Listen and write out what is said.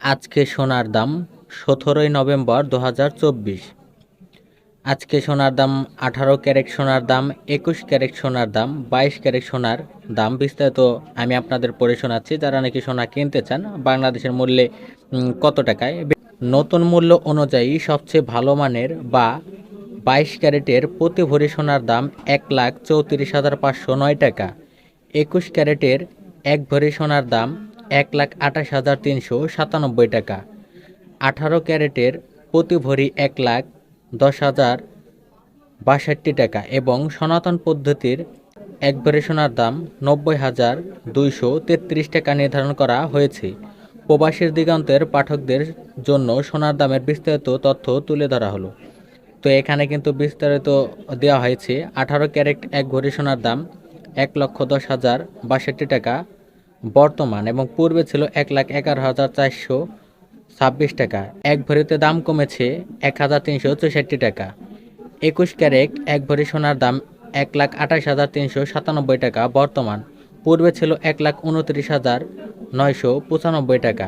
আজকে সোনার দাম 17ই নভেম্বর 2024। আজকে সোনার দাম 18 ক্যারেট সোনার দাম, 21 ক্যারেট সোনার দাম, 22 ক্যারেট সোনার দাম বিস্তারিত আমি আপনাদের পড়ে শোনাচ্ছি। যারা নাকি সোনা কিনতে চান বাংলাদেশের মূল্যে কত টাকায়, নতুন মূল্য অনুযায়ী সবচেয়ে ভালো মানের বা 22 ক্যারেটের প্রতি ভরি সোনার দাম 1,34,509 টাকা। 21 ক্যারেটের এক ভরি সোনার দাম 1,28,397 টাকা। 18 ক্যারেটের প্রতি ভরি 1,10,62 টাকা এবং সনাতন পদ্ধতির এক ভরি সোনার দাম 90,233 টাকা নির্ধারণ করা হয়েছে। প্রবাসীর দিগন্তের পাঠকদের জন্য সোনার দামের বিস্তারিত তথ্য তুলে ধরা হলো। তো এখানে কিন্তু বিস্তারিত দেওয়া হয়েছে। 18 ক্যারেট এক ভরি সোনার দাম 1,10,62 টাকা বর্তমান, এবং পূর্বে ছিল 1,11,426 টাকা। এক ভরিতে দাম কমেছে 1,364 টাকা। 21 ক্যারেট এক ভরি সোনার দাম 1,28,397 টাকা বর্তমান, পূর্বে ছিল 1,29,995 টাকা।